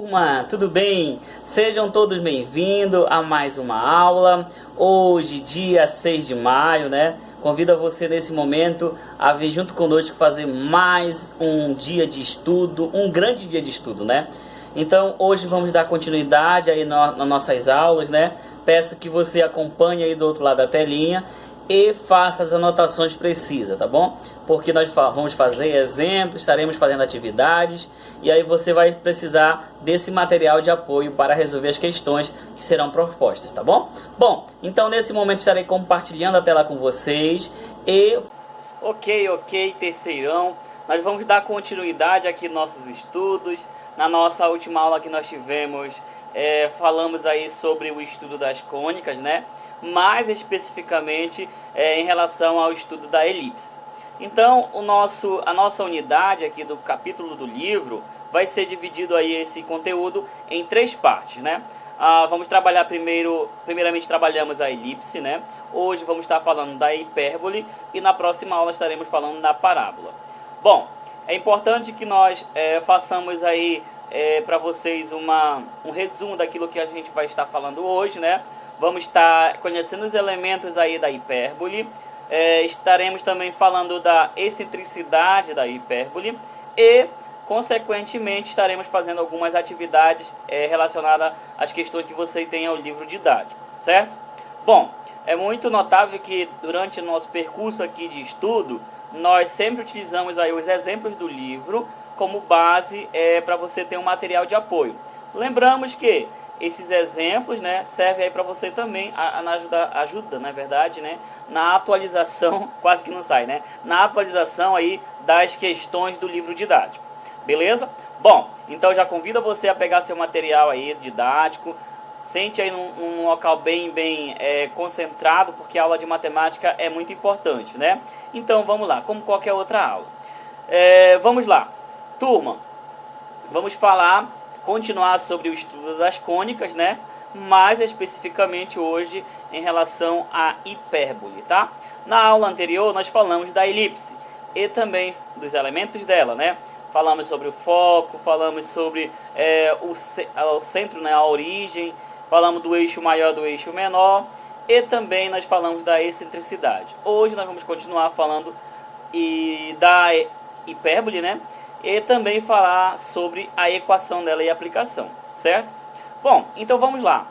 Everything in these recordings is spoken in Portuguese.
turma, tudo bem? Sejam todos bem-vindos a mais uma aula. Hoje, dia 6 de maio, né? Convido você nesse momento a vir junto conosco fazer mais um dia de estudo, um grande dia de estudo, né? Então, hoje vamos dar continuidade aí nas nossas aulas, né? Peço que você acompanhe aí do outro lado da telinha e faça as anotações precisas, tá bom? Porque nós vamos fazer exemplos, estaremos fazendo atividades e aí você vai precisar desse material de apoio para resolver as questões que serão propostas, tá bom? Bom, então nesse momento estarei compartilhando a tela com vocês e... Ok, terceirão, nós vamos dar continuidade aqui nos nossos estudos. Na nossa última aula que nós tivemos, falamos aí sobre o estudo das cônicas, né? Mais especificamente em relação ao estudo da elipse. Então, a nossa unidade aqui do capítulo do livro vai ser dividido aí esse conteúdo em três partes, né? Vamos trabalhar primeiramente trabalhamos a elipse, né? Hoje vamos estar falando da hipérbole e na próxima aula estaremos falando da parábola. Bom, é importante que nós façamos aí para vocês um resumo daquilo que a gente vai estar falando hoje, né? Vamos estar conhecendo os elementos aí da hipérbole, estaremos também falando da excentricidade da hipérbole e, consequentemente, estaremos fazendo algumas atividades relacionadas às questões que você tem ao livro didático, certo? Bom, é muito notável que durante o nosso percurso aqui de estudo, nós sempre utilizamos aí os exemplos do livro como base para você ter um material de apoio. Lembramos que esses exemplos, né, servem aí para você também ajuda, na verdade, né, na atualização, quase que não sai, né, na atualização aí das questões do livro didático. Beleza? Bom, então já convido você a pegar seu material aí didático. Sente aí num local bem concentrado, porque a aula de matemática é muito importante, né? Então vamos lá, como qualquer outra aula. Vamos lá, turma, vamos continuar sobre o estudo das cônicas, né? Mais especificamente hoje em relação à hipérbole, tá? Na aula anterior nós falamos da elipse e também dos elementos dela, né? Falamos sobre o foco, falamos sobre o centro, né? A origem, falamos do eixo maior, do eixo menor e também nós falamos da excentricidade. Hoje nós vamos continuar falando da hipérbole, né? E também falar sobre a equação dela e a aplicação, certo? Bom, então vamos lá.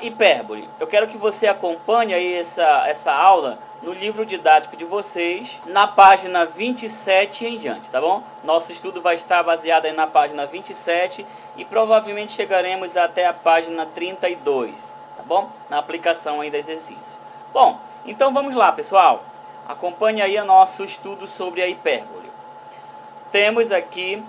Hipérbole. Eu quero que você acompanhe aí essa aula no livro didático de vocês, na página 27 em diante, tá bom? Nosso estudo vai estar baseado aí na página 27 e provavelmente chegaremos até a página 32, tá bom? Na aplicação aí do exercício. Bom, então vamos lá, pessoal. Acompanhe aí o nosso estudo sobre a hipérbole. Temos aqui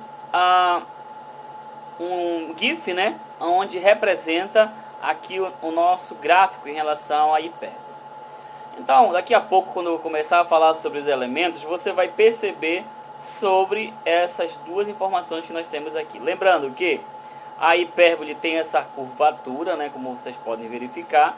um GIF, né, onde representa aqui o nosso gráfico em relação à hipérbole. Então, daqui a pouco, quando eu começar a falar sobre os elementos, você vai perceber sobre essas duas informações que nós temos aqui. Lembrando que a hipérbole tem essa curvatura, né, como vocês podem verificar,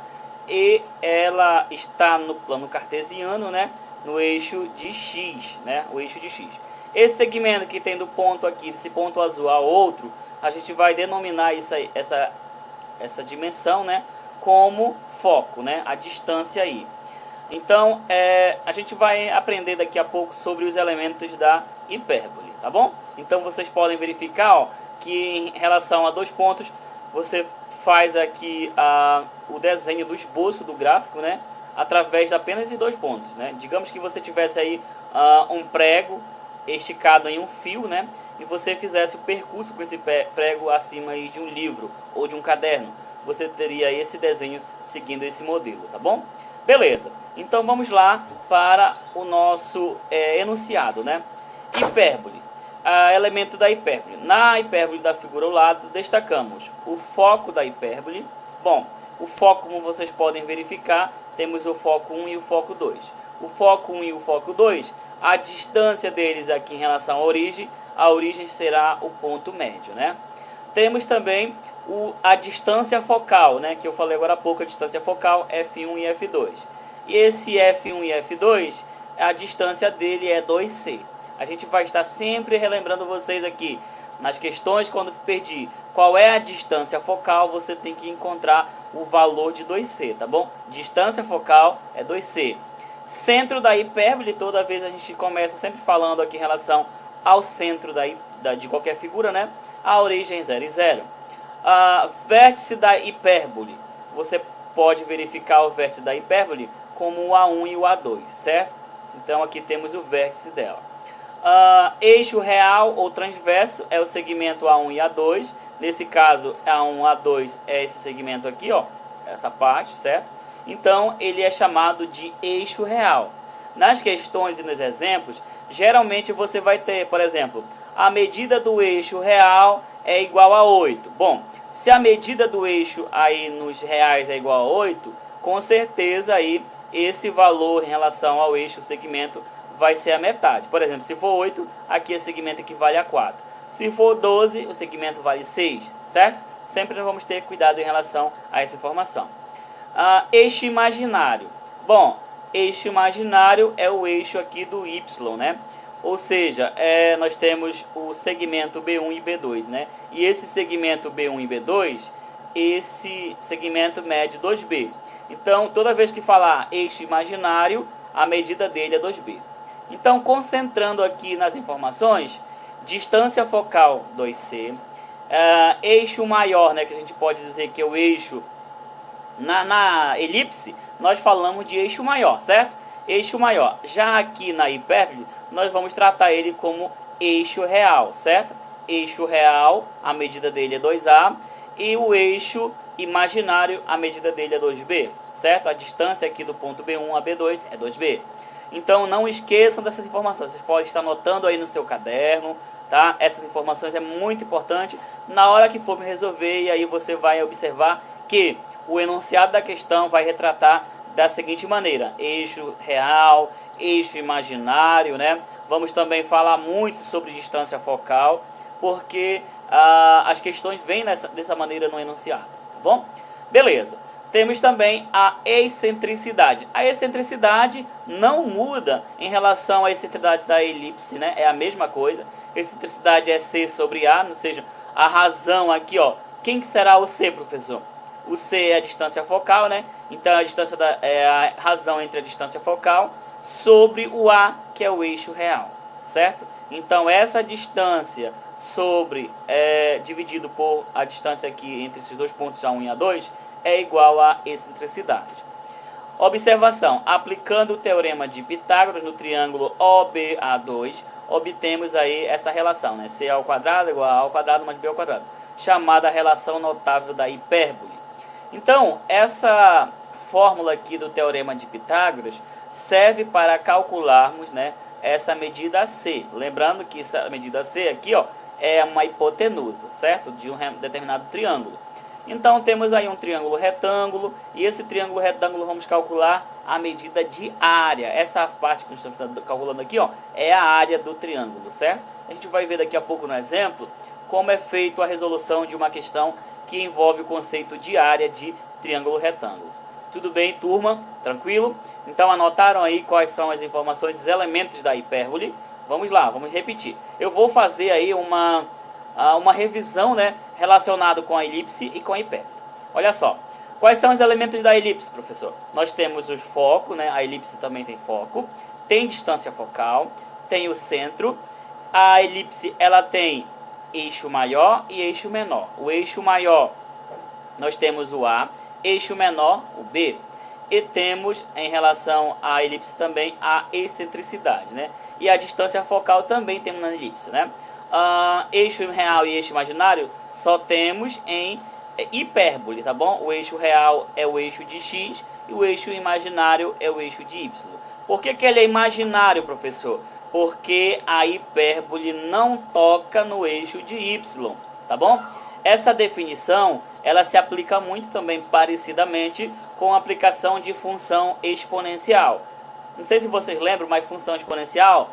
e ela está no plano cartesiano, né, no eixo de x, né, o eixo de x. Esse segmento que tem do ponto aqui, desse ponto azul ao outro, a gente vai denominar essa dimensão, né, como foco, né, a distância aí. Então, a gente vai aprender daqui a pouco sobre os elementos da hipérbole, tá bom? Então, vocês podem verificar, ó, que em relação a dois pontos, você faz aqui o desenho do esboço do gráfico, né, através de apenas de dois pontos, né? Digamos que você tivesse aí um prego esticado em um fio, né, e você fizesse o percurso com esse prego acima aí de um livro ou de um caderno, você teria esse desenho seguindo esse modelo, tá bom? Beleza, então vamos lá para o nosso enunciado, né? Hipérbole, elemento da hipérbole. Na hipérbole da figura ao lado, destacamos o foco da hipérbole. Bom, o foco, como vocês podem verificar, temos o foco 1 e o foco 2. O foco 1 e o foco 2, a distância deles aqui em relação à origem será o ponto médio, né? Temos também a distância focal, né, que eu falei agora há pouco, a distância focal F1 e F2. E esse F1 e F2, a distância dele é 2C. A gente vai estar sempre relembrando vocês aqui Nas questões, quando pedir qual é a distância focal, você tem que encontrar o valor de 2c, tá bom? Distância focal é 2c. Centro da hipérbole, toda vez a gente começa sempre falando aqui em relação ao centro de qualquer figura, né? A origem 0 e 0. Vértice da hipérbole, você pode verificar o vértice da hipérbole como o A1 e o A2, certo? Então aqui temos o vértice dela. Eixo real ou transverso é o segmento A1 e A2. Nesse caso, A1 e A2 é esse segmento aqui, ó, essa parte, certo? Então ele é chamado de eixo real. Nas questões e nos exemplos, geralmente você vai ter, por exemplo, a medida do eixo real é igual a 8. Bom, se a medida do eixo aí nos reais é igual a 8, com certeza aí esse valor em relação ao eixo segmento vai ser a metade. Por exemplo, se for 8, aqui o segmento equivale a 4. Se for 12, o segmento vale 6, certo? Sempre nós vamos ter cuidado em relação a essa informação. Eixo imaginário. Bom, eixo imaginário é o eixo aqui do Y, né? Ou seja, nós temos o segmento B1 e B2, né? E esse segmento B1 e B2, esse segmento mede 2B. Então, toda vez que falar eixo imaginário, a medida dele é 2B. Então, concentrando aqui nas informações, distância focal 2C, eixo maior, né, que a gente pode dizer que é o eixo na elipse, nós falamos de eixo maior, certo? Eixo maior. Já aqui na hipérbole, nós vamos tratar ele como eixo real, certo? Eixo real, a medida dele é 2A, e o eixo imaginário, a medida dele é 2B, certo? A distância aqui do ponto B1 a B2 é 2B. Então não esqueçam dessas informações, vocês podem estar anotando aí no seu caderno, tá? Essas informações é muito importante na hora que for resolver, e aí você vai observar que o enunciado da questão vai retratar da seguinte maneira: eixo real, eixo imaginário, né? Vamos também falar muito sobre distância focal, porque as questões vêm dessa maneira no enunciado, tá bom? Beleza. Temos também a excentricidade. A excentricidade não muda em relação à excentricidade da elipse, né? É a mesma coisa. Excentricidade é C sobre A, ou seja, a razão aqui, ó. Quem que será o C, professor? O C é a distância focal, né? Então a distância é a razão entre a distância focal sobre o A, que é o eixo real, certo? Então essa distância sobre dividido por a distância aqui entre esses dois pontos A1 e A2 é igual a excentricidade. Observação: aplicando o teorema de Pitágoras no triângulo OBA2, obtemos aí essa relação, né? C ao quadrado igual a A ao quadrado mais B ao quadrado, chamada relação notável da hipérbole. Então, essa fórmula aqui do teorema de Pitágoras serve para calcularmos, né, essa medida C. Lembrando que essa medida C aqui, ó, é uma hipotenusa, certo? De um determinado triângulo. Então, temos aí um triângulo retângulo, e esse triângulo retângulo vamos calcular a medida de área. Essa parte que nós estamos calculando aqui, ó, é a área do triângulo, certo? A gente vai ver daqui a pouco no exemplo como é feito a resolução de uma questão que envolve o conceito de área de triângulo retângulo. Tudo bem, turma? Tranquilo? Então anotaram aí quais são as informações, os elementos da hipérbole? Vamos lá, vamos repetir. Eu vou fazer aí uma revisão, né, relacionada com a elipse e com a hipérbole. Olha só, quais são os elementos da elipse, professor? Nós temos os focos, né, a elipse também tem foco, tem distância focal, tem o centro. A elipse ela tem eixo maior e eixo menor. O eixo maior nós temos o A, eixo menor o B, e temos em relação à elipse também a excentricidade, né? E a distância focal também temos na elipse, né? Eixo real e eixo imaginário só temos em hipérbole, tá bom? O eixo real é o eixo de x e o eixo imaginário é o eixo de y. Por que ele é imaginário, professor? Porque a hipérbole não toca no eixo de y, tá bom? Essa definição, ela se aplica muito também parecidamente com a aplicação de função exponencial. Não sei se vocês lembram, mas função exponencial,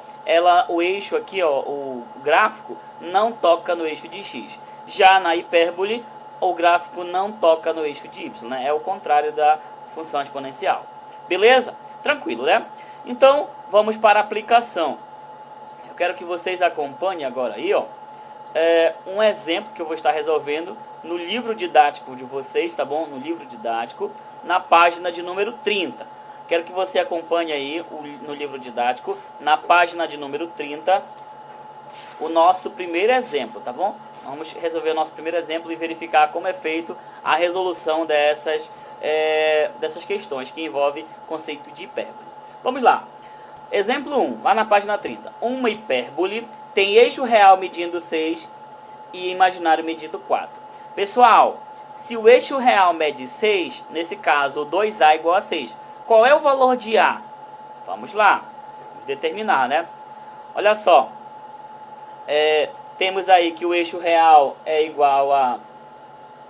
o eixo aqui, ó, o gráfico, não toca no eixo de x. Já na hipérbole, o gráfico não toca no eixo de y, né? É o contrário da função exponencial. Beleza? Tranquilo, né? Então, vamos para a aplicação. Eu quero que vocês acompanhem agora aí, ó, um exemplo que eu vou estar resolvendo no livro didático de vocês, tá bom? No livro didático, na página de número 30. Quero que você acompanhe aí no livro didático, na página de número 30, o nosso primeiro exemplo, tá bom? Vamos resolver o nosso primeiro exemplo e verificar como é feito a resolução dessas questões que envolvem conceito de hipérbole. Vamos lá. Exemplo 1, lá na página 30. Uma hipérbole tem eixo real medindo 6 e imaginário medindo 4. Pessoal, se o eixo real mede 6, nesse caso o 2A igual a 6. Qual é o valor de A? Vamos lá, vamos determinar, né? Olha só, temos aí que o eixo real é igual a...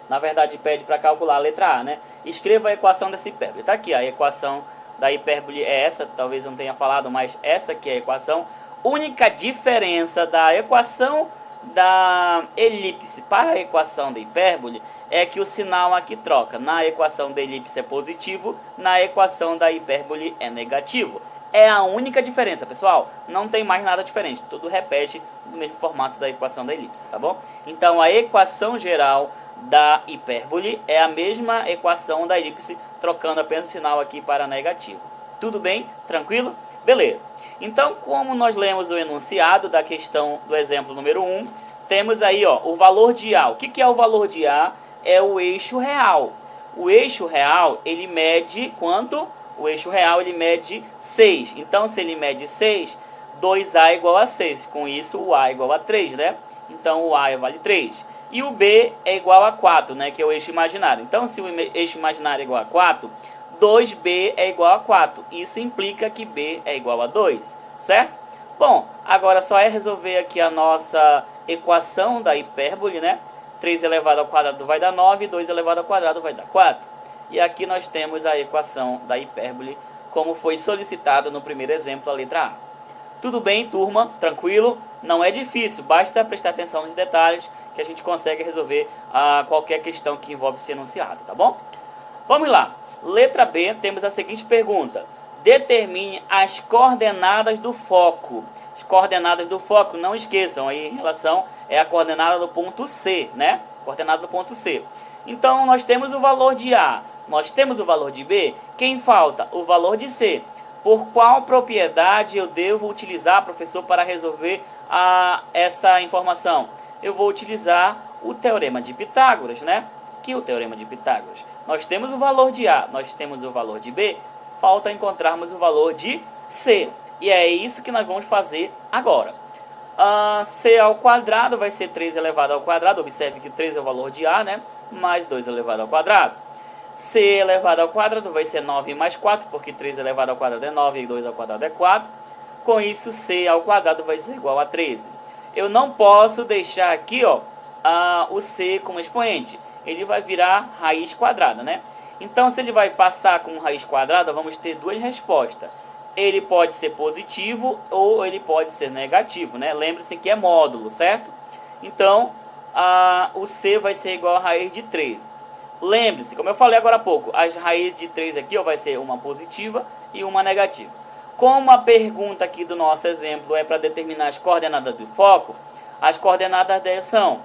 Na verdade, pede para calcular a letra A, né? Escreva a equação dessa hipérbole. Está aqui, a equação da hipérbole é essa, talvez eu não tenha falado, mas essa aqui é a equação. Única diferença da equação da elipse para a equação da hipérbole é que o sinal aqui troca. Na equação da elipse é positivo, na equação da hipérbole é negativo. É a única diferença, pessoal. Não tem mais nada diferente. Tudo repete no mesmo formato da equação da elipse, tá bom? Então, a equação geral da hipérbole é a mesma equação da elipse, trocando apenas o sinal aqui para negativo. Tudo bem? Tranquilo? Beleza. Então, como nós lemos o enunciado da questão do exemplo número 1, temos aí o valor de A. O que é o valor de A? É o eixo real. O eixo real, ele mede quanto? O eixo real, ele mede 6. Então, se ele mede 6, 2A igual a 6. Com isso, o A é igual a 3, né? Então, o A vale 3. E o B é igual a 4, né? Que é o eixo imaginário. Então, se o eixo imaginário é igual a 4, 2B é igual a 4. Isso implica que B é igual a 2, certo? Bom, agora só é resolver aqui a nossa equação da hipérbole, né? 3 elevado ao quadrado vai dar 9, 2 elevado ao quadrado vai dar 4. E aqui nós temos a equação da hipérbole, como foi solicitado no primeiro exemplo, a letra A. Tudo bem, turma? Tranquilo? Não é difícil, basta prestar atenção nos detalhes que a gente consegue resolver qualquer questão que envolve esse enunciado, tá bom? Vamos lá. Letra B, temos a seguinte pergunta. Determine as coordenadas do foco. As coordenadas do foco, não esqueçam, aí em relação é a coordenada do ponto C, né? Coordenada do ponto C. Então, nós temos o valor de A, nós temos o valor de B. Quem falta? O valor de C. Por qual propriedade eu devo utilizar, professor, para resolver essa informação? Eu vou utilizar o teorema de Pitágoras, né? Que é o teorema de Pitágoras. Nós temos o valor de A, nós temos o valor de B, falta encontrarmos o valor de C. E é isso que nós vamos fazer agora. C ao quadrado vai ser 3 elevado ao quadrado, observe que 3 é o valor de A, né? Mais 2 elevado ao quadrado. C elevado ao quadrado vai ser 9 mais 4, porque 3 elevado ao quadrado é 9 e 2 ao quadrado é 4. Com isso, C ao quadrado vai ser igual a 13. Eu não posso deixar aqui o C como expoente. Ele vai virar raiz quadrada, né? Então, se ele vai passar como raiz quadrada, vamos ter duas respostas. Ele pode ser positivo ou ele pode ser negativo, né? Lembre-se que é módulo, certo? Então, o C vai ser igual a raiz de 13. Lembre-se, como eu falei agora há pouco, as raízes de 3 aqui vai ser uma positiva e uma negativa. Como a pergunta aqui do nosso exemplo é para determinar as coordenadas do foco, as coordenadas delas são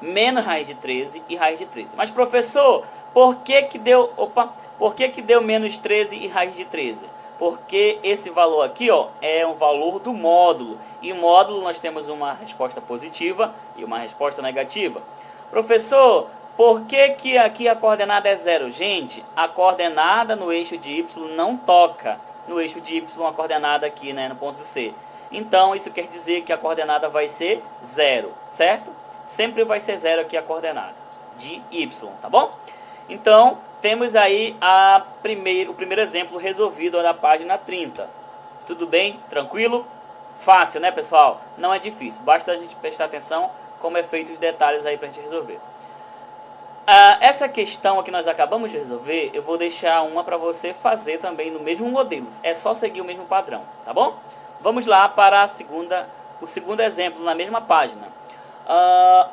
menos raiz de 13 e raiz de 13. Mas, professor, por que que deu menos 13 e raiz de 13? Porque esse valor aqui é um valor do módulo. E módulo nós temos uma resposta positiva e uma resposta negativa. Professor, por que que aqui a coordenada é 0? Gente, a coordenada no eixo de Y não toca no eixo de Y a coordenada aqui, né, no ponto C. Então, isso quer dizer que a coordenada vai ser 0, certo? Sempre vai ser 0 aqui a coordenada de Y, tá bom? Então, temos aí o primeiro exemplo resolvido na página 30. Tudo bem? Tranquilo? Fácil, né, pessoal? Não é difícil. Basta a gente prestar atenção como é feito os detalhes aí para a gente resolver. Essa questão que nós acabamos de resolver, eu vou deixar uma para você fazer também no mesmo modelo. É só seguir o mesmo padrão, tá bom? Vamos lá para o segundo exemplo na mesma página.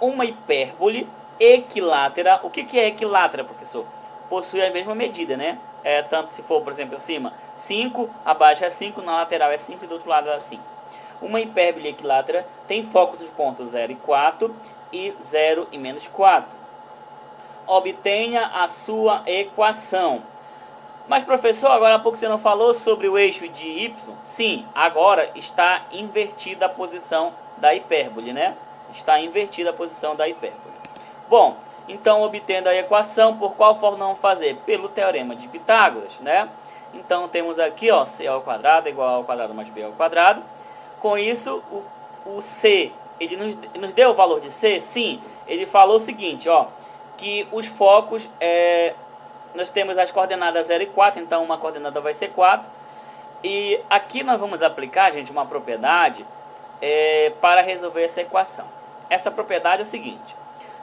Uma hipérbole equilátera. O que é equilátera, professor? Possui a mesma medida, né? Tanto se for, por exemplo, acima 5, abaixo é 5, na lateral é 5 e do outro lado é 5. Uma hipérbole equilátera tem foco nos pontos 0 e 4 e 0 e menos 4. Obtenha a sua equação. Mas, professor, agora há pouco você não falou sobre o eixo de y? Sim, agora está invertida a posição da hipérbole, né? Está invertida a posição da hipérbole. Bom, então, obtendo a equação, por qual forma vamos fazer? Pelo teorema de Pitágoras, né? Então, temos aqui, ó, c ao quadrado é igual ao quadrado mais b ao quadrado. Com isso, o c, ele nos deu o valor de c? Sim, ele falou o seguinte, ó, que os focos, nós temos as coordenadas 0 e 4, então uma coordenada vai ser 4. E aqui nós vamos aplicar, gente, uma propriedade para resolver essa equação. Essa propriedade é o seguinte: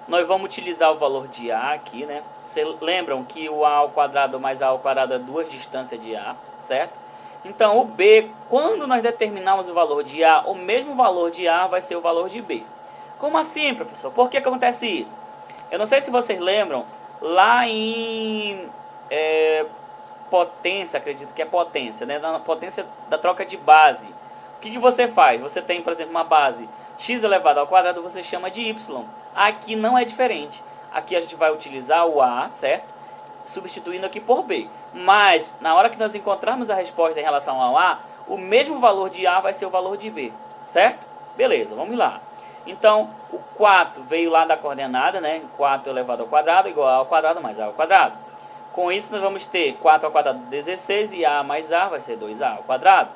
nós vamos utilizar o valor de A aqui, né? Vocês lembram que o A ao quadrado mais A ao quadrado é duas distâncias de A, certo? Então o B, quando nós determinarmos o valor de A, o mesmo valor de A vai ser o valor de B. Como assim, professor? Por que acontece isso? Eu não sei se vocês lembram, lá em potência, acredito que é potência, né? Na potência da troca de base. O que você faz? Você tem, por exemplo, uma base x elevado ao quadrado, você chama de y. Aqui não é diferente. Aqui a gente vai utilizar o A, certo? Substituindo aqui por B. Mas, na hora que nós encontrarmos a resposta em relação ao A, o mesmo valor de A vai ser o valor de B, certo? Beleza, vamos lá. Então, o 4 veio lá da coordenada, né? 4 elevado ao quadrado igual a ao quadrado mais A ao quadrado. Com isso, nós vamos ter 4 ao quadrado 16 e A mais A vai ser 2A ao quadrado.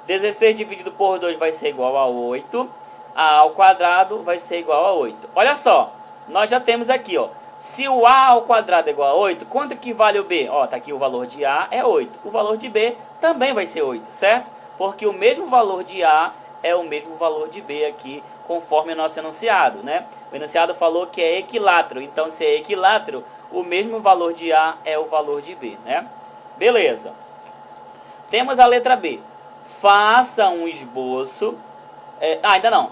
16 dividido por 2 vai ser igual a 8. A ao quadrado vai ser igual a 8. Olha só, nós já temos aqui, ó. Se o A ao quadrado é igual a 8, quanto que vale o B? Ó, tá aqui o valor de A é 8. O valor de B também vai ser 8, certo? Porque o mesmo valor de A é o mesmo valor de B aqui, conforme o nosso enunciado, né? O enunciado falou que é equilátero. Então, se é equilátero, o mesmo valor de A é o valor de B, né? Beleza. Temos a letra B. Faça um esboço. Ainda não.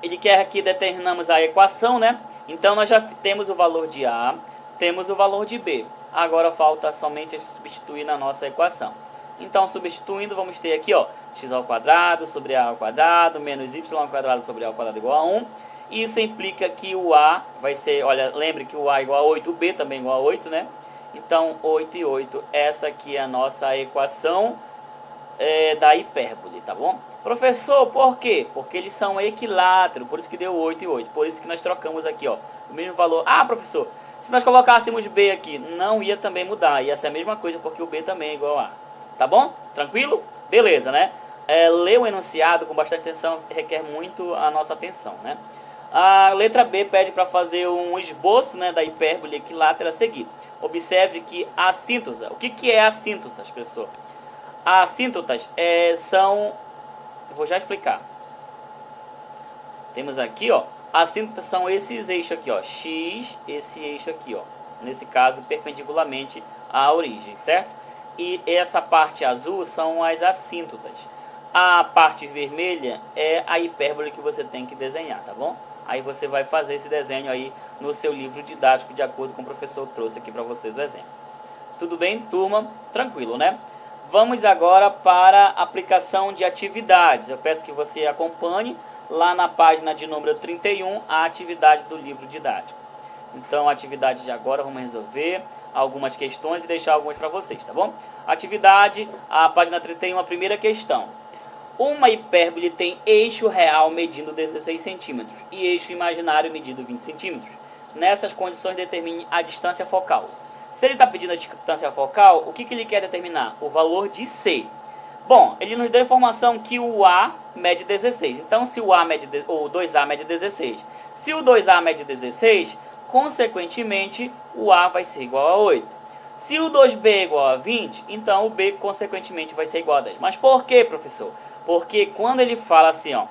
Ele quer que determinamos a equação, né? Então, nós já temos o valor de A, temos o valor de B. Agora, falta somente substituir na nossa equação. Então, substituindo, vamos ter aqui, ó, x ao quadrado sobre A ao quadrado, menos y ao quadrado sobre A ao quadrado igual a 1. Isso implica que o A vai ser, olha, lembre que o A é igual a 8, o B também é igual a 8, né? Então, 8 e 8, essa aqui é a nossa equação da hipérbole, tá bom? Professor, por quê? Porque eles são equiláteros, por isso que deu 8 e 8. Por isso que nós trocamos aqui, ó, o mesmo valor. Ah, professor, se nós colocássemos B aqui, não ia também mudar. Ia ser a mesma coisa, porque o B também é igual a A. Tá bom? Tranquilo? Beleza, né? Ler o enunciado com bastante atenção requer muito a nossa atenção, né? A letra B pede para fazer um esboço, né, da hipérbole equilátera a seguir. Observe que a assíntosa. O que é assíntosas, professor? As assíntotas são... Eu vou já explicar. Temos aqui, ó, as assíntotas são esses eixos aqui, ó, x, esse eixo aqui, ó, nesse caso perpendicularmente à origem, certo? E essa parte azul são as assíntotas. A parte vermelha é a hipérbole que você tem que desenhar, tá bom? Aí você vai fazer esse desenho aí no seu livro didático, de acordo com o professor trouxe aqui para vocês o exemplo. Tudo bem, turma? Tranquilo, né? Vamos agora para a aplicação de atividades. Eu peço que você acompanhe lá na página de número 31 a atividade do livro didático. Então, a atividade de agora, vamos resolver algumas questões e deixar algumas para vocês, tá bom? Atividade, a página 31, a primeira questão. Uma hipérbole tem eixo real medindo 16 centímetros e eixo imaginário medindo 20 centímetros. Nessas condições, determine a distância focal. Se ele está pedindo a distância focal, o que ele quer determinar? O valor de C. Bom, ele nos deu a informação que o A mede 16. Então, se o A mede, ou 2A mede 16, se o 2A mede 16, consequentemente, o A vai ser igual a 8. Se o 2B é igual a 20, então o B, consequentemente, vai ser igual a 10. Mas por quê, professor? Porque quando ele fala assim, ó,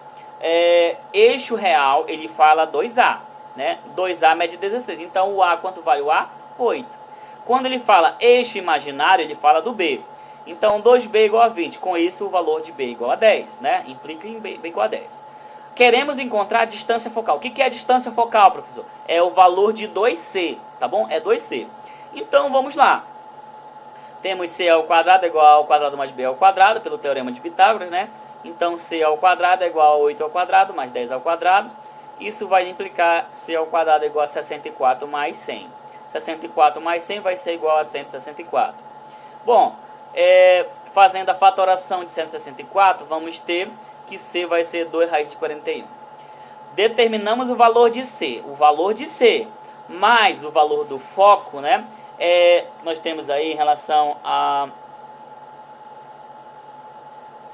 eixo real, ele fala 2A, né? 2A mede 16. Então, o A, quanto vale o A? 8. Quando ele fala eixo imaginário, ele fala do B. Então, 2B é igual a 20. Com isso, o valor de B é igual a 10, né? Implica em B igual a 10. Queremos encontrar a distância focal. O que é a distância focal, professor? É o valor de 2C, tá bom? É 2C. Então, vamos lá. Temos C ao quadrado igual ao quadrado mais B ao quadrado, pelo teorema de Pitágoras, né? Então, c ao quadrado é igual a 8 ao quadrado mais 10 ao quadrado. Isso vai implicar c ao quadrado é igual a 64 mais 100. 64 mais 100 vai ser igual a 164. Bom, fazendo a fatoração de 164, vamos ter que c vai ser 2 raiz de 41. Determinamos o valor de c. O valor de c mais o valor do foco, né? Nós temos aí em relação a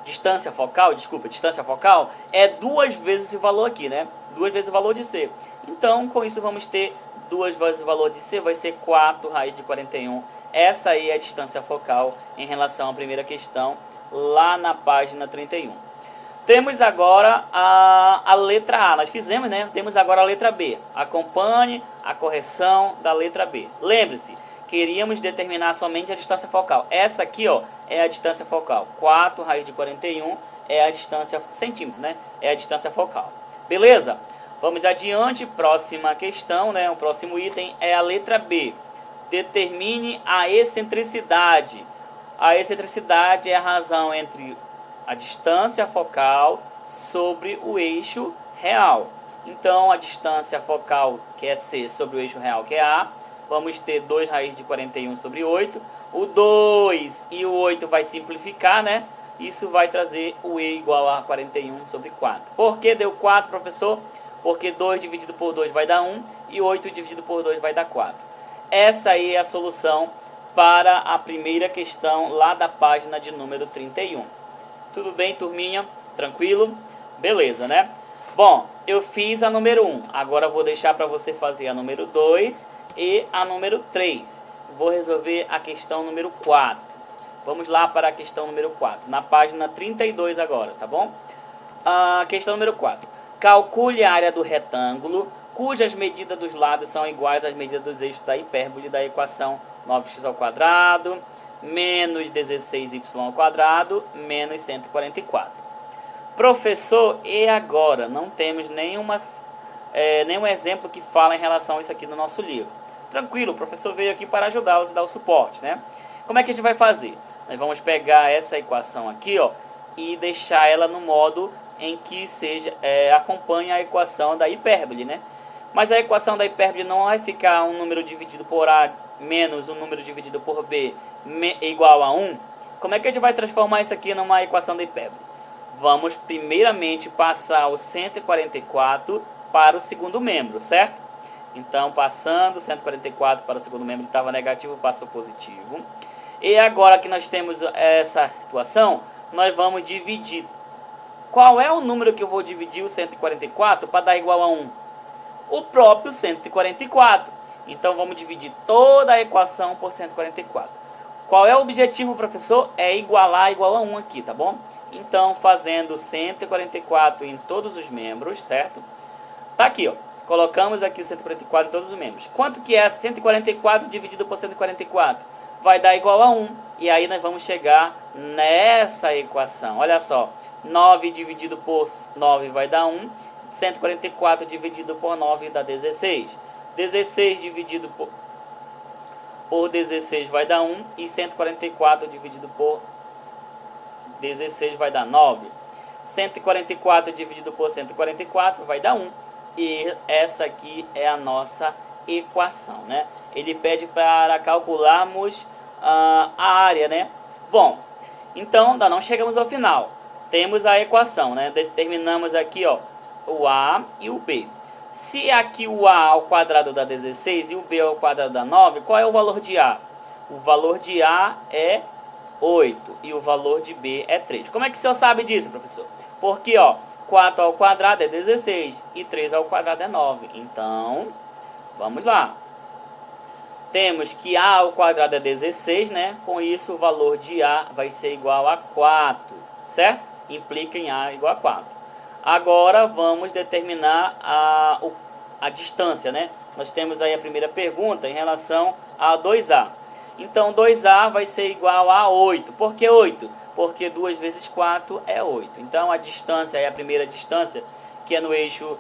distância focal, distância focal é 2 vezes esse valor aqui, né? 2 vezes o valor de c. Então, com isso vamos ter 2 vezes o valor de c, vai ser 4 raiz de 41. Essa aí é a distância focal em relação à primeira questão, lá na página 31. Temos agora a letra A, nós fizemos, né? Temos agora a letra B. Acompanhe a correção da letra B. Lembre-se, queríamos determinar somente a distância focal. Essa aqui, ó, é a distância focal. 4 raiz de 41 é a distância, centímetro, né? É a distância focal. Beleza? Vamos adiante, próxima questão, né? O próximo item é a letra B. Determine a excentricidade. A excentricidade é a razão entre a distância focal sobre o eixo real. Então, a distância focal, que é C, sobre o eixo real, que é A, vamos ter 2 raiz de 41 sobre 8. O 2 e o 8 vai simplificar, né? Isso vai trazer o E igual a 41 sobre 4. Por que deu 4, professor? Porque 2 dividido por 2 vai dar 1 e 8 dividido por 2 vai dar 4. Essa aí é a solução para a primeira questão lá da página de número 31. Tudo bem, turminha? Tranquilo? Beleza, né? Bom, eu fiz a número 1. Agora eu vou deixar para você fazer a número 2 e a número 3. Vou resolver a questão número 4. Vamos lá para a questão número 4. Na página 32 agora, tá bom? A questão número 4. Calcule a área do retângulo cujas medidas dos lados são iguais às medidas dos eixos da hipérbole da equação 9x ao quadrado menos 16y ao quadrado menos 144. Professor, e agora? Não temos nenhum exemplo que fala em relação a isso aqui no nosso livro. Tranquilo, o professor veio aqui para ajudá-los e dar o suporte, né? Como é que a gente vai fazer? Nós vamos pegar essa equação aqui, ó, e deixar ela no modo em que acompanha a equação da hipérbole, né? Mas a equação da hipérbole não vai ficar um número dividido por A menos um número dividido por B igual a 1. Como é que a gente vai transformar isso aqui numa equação da hipérbole? Vamos primeiramente passar o 144 para o segundo membro, certo? Então, passando 144 para o segundo membro, estava negativo, passou positivo. E agora que nós temos essa situação, nós vamos dividir. Qual é o número que eu vou dividir o 144 para dar igual a 1? O próprio 144. Então, vamos dividir toda a equação por 144. Qual é o objetivo, professor? É igualar igual a 1 aqui, tá bom? Então, fazendo 144 em todos os membros, certo? Tá aqui, ó. Colocamos aqui o 144 em todos os membros. Quanto que é 144 dividido por 144? Vai dar igual a 1. E aí nós vamos chegar nessa equação. Olha só. 9 dividido por 9 vai dar 1. 144 dividido por 9 dá 16. 16 dividido por 16 vai dar 1. E 144 dividido por 16 vai dar 9. 144 dividido por 144 vai dar 1. E essa aqui é a nossa equação, né? Ele pede para calcularmos a área, né? Bom, então ainda não chegamos ao final. Temos a equação, né? Determinamos aqui, ó, o A e o B. Se aqui o A ao quadrado dá 16 e o B ao quadrado dá 9, qual é o valor de A? O valor de A é 8 e o valor de B é 3. Como é que o senhor sabe disso, professor? Porque, ó, 4 ao quadrado é 16 e 3 ao quadrado é 9. Então, vamos lá. Temos que A ao quadrado é 16, né? Com isso, o valor de A vai ser igual a 4, certo? Implica em A igual a 4. Agora, vamos determinar a distância, né? Nós temos aí a primeira pergunta em relação a 2A. Então, 2A vai ser igual a 8. Por que 8? Porque 2 vezes 4 é 8. Então, a distância, a primeira distância, que é no eixo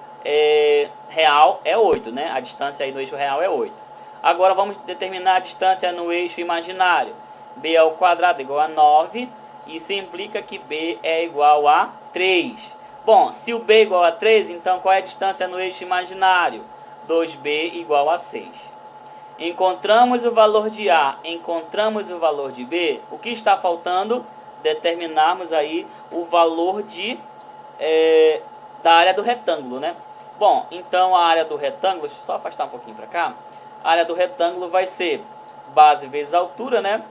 real, é 8, né? A distância aí no eixo real é 8. Agora, vamos determinar a distância no eixo imaginário. B ao quadrado é igual a 9. Isso implica que B é igual a 3. Bom, se o B é igual a 3, então qual é a distância no eixo imaginário? 2B igual a 6. Encontramos o valor de A, encontramos o valor de B. O que está faltando? Determinarmos aí o valor da área do retângulo, né? Bom, então a área do retângulo, deixa eu só afastar um pouquinho para cá. A área do retângulo vai ser base vezes altura, né?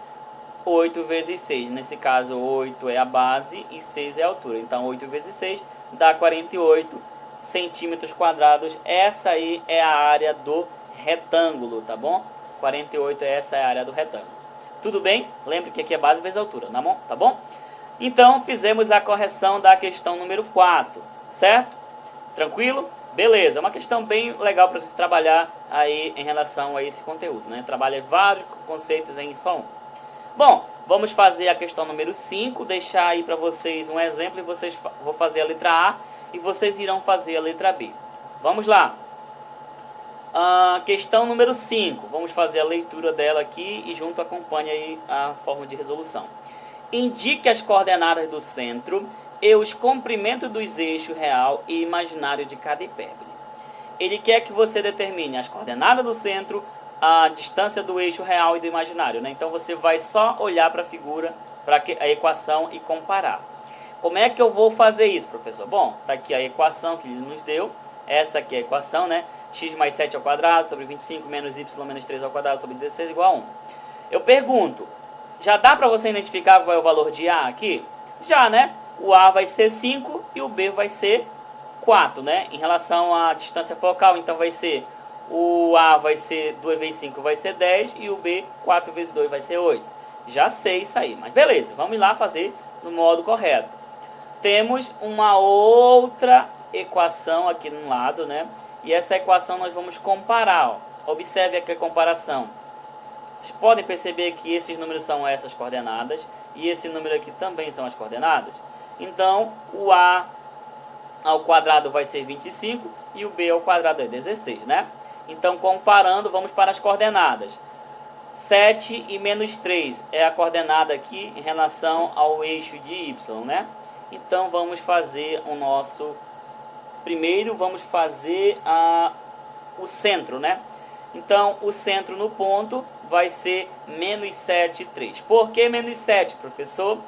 8 vezes 6. Nesse caso, 8 é a base e 6 é a altura. Então, 8 vezes 6 dá 48 centímetros quadrados. Essa aí é a área do retângulo, tá bom? 48, essa é a área do retângulo. Tudo bem? Lembre que aqui é base vezes altura, tá bom? Então, fizemos a correção da questão número 4, certo? Tranquilo? Beleza, uma questão bem legal para você trabalhar aí em relação a esse conteúdo, né? Trabalha vários conceitos em só um. Bom, vamos fazer a questão número 5, deixar aí para vocês um exemplo e vou fazer a letra A e vocês irão fazer a letra B. Vamos lá. Questão número 5, vamos fazer a leitura dela aqui e junto acompanhe aí a forma de resolução. Indique as coordenadas do centro e os comprimentos dos eixos real e imaginário de cada hipérbole. Ele quer que você determine as coordenadas do centro, a distância do eixo real e do imaginário, né? Então você vai só olhar para a figura, para a equação e comparar. Como é que eu vou fazer isso, professor? Bom, está aqui a equação que ele nos deu. Essa aqui é a equação, né? X mais 7 ao quadrado sobre 25 menos y menos 3 ao quadrado sobre 16 igual a 1. Eu pergunto, já dá para você identificar qual é o valor de A aqui? Já, né? O A vai ser 5 e o B vai ser 4, né? Em relação à distância focal, então vai ser o A vai ser 2 vezes 5 vai ser 10 e o B 4 vezes 2 vai ser 8. Já sei isso aí, mas beleza, vamos lá fazer no modo correto. Temos uma outra equação aqui no lado, né? E essa equação nós vamos comparar, ó. Observe aqui a comparação. Vocês podem perceber que esses números são essas coordenadas e esse número aqui também são as coordenadas. Então, o A ao quadrado vai ser 25 e o B ao quadrado é 16, né? Então, comparando, vamos para as coordenadas. 7 e menos 3 é a coordenada aqui em relação ao eixo de y, né? Então, vamos fazer o nosso... Primeiro, vamos fazer o centro, né? Então, o centro no ponto vai ser menos 7 e 3. Por que menos 7, professor?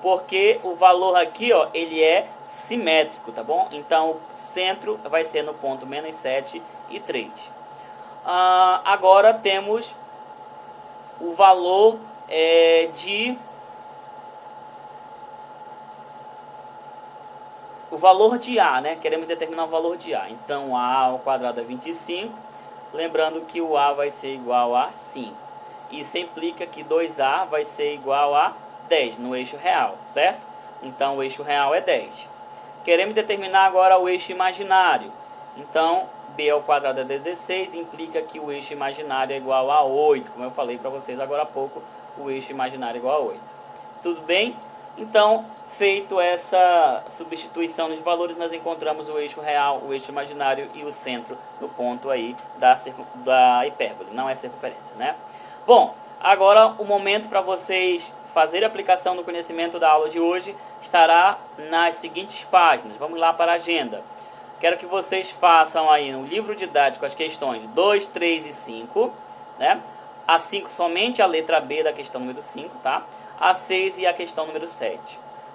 Porque o valor aqui, ó, ele é simétrico, tá bom? Então, o centro vai ser no ponto menos 7 e 3. Agora temos o valor de A, né? Queremos determinar o valor de A. Então, A ao quadrado é 25. Lembrando que o A vai ser igual a 5. Isso implica que 2A vai ser igual a 10 no eixo real, certo? Então, o eixo real é 10. Queremos determinar agora o eixo imaginário. Então, B ao quadrado é 16, implica que o eixo imaginário é igual a 8. Como eu falei para vocês agora há pouco, o eixo imaginário é igual a 8. Tudo bem? Então, feito essa substituição dos valores, nós encontramos o eixo real, o eixo imaginário e o centro no ponto aí da hipérbole. Não é circunferência, né? Bom, agora o momento para vocês fazerem a aplicação do conhecimento da aula de hoje estará nas seguintes páginas. Vamos lá para a agenda. Quero que vocês façam aí no livro didático as questões 2, 3 e 5, né? A 5 somente a letra B da questão número 5, tá? A 6 e a questão número 7.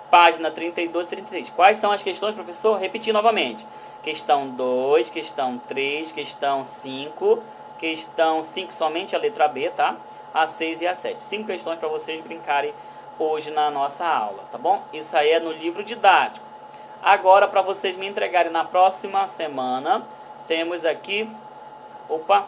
Página 32 e 33. Quais são as questões, professor? Repetir novamente. Questão 2, questão 3, questão 5, questão 5 somente a letra B, tá? A 6 e a 7. 5 questões para vocês brincarem hoje na nossa aula, tá bom? Isso aí é no livro didático. Agora, para vocês me entregarem na próxima semana, temos aqui... Opa!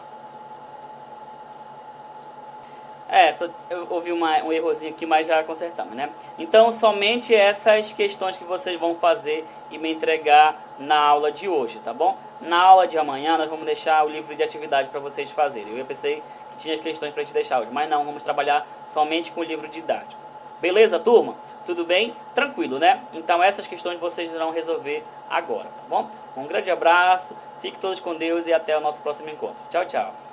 Eu ouvi um errozinho aqui, mas já consertamos, né? Então, somente essas questões que vocês vão fazer e me entregar na aula de hoje, tá bom? Na aula de amanhã, nós vamos deixar o livro de atividade para vocês fazerem. Eu pensei que tinha questões para a gente deixar hoje, mas não, vamos trabalhar somente com o livro didático. Beleza, turma? Tudo bem? Tranquilo, né? Então, essas questões vocês irão resolver agora, tá bom? Um grande abraço, fiquem todos com Deus e até o nosso próximo encontro. Tchau, tchau.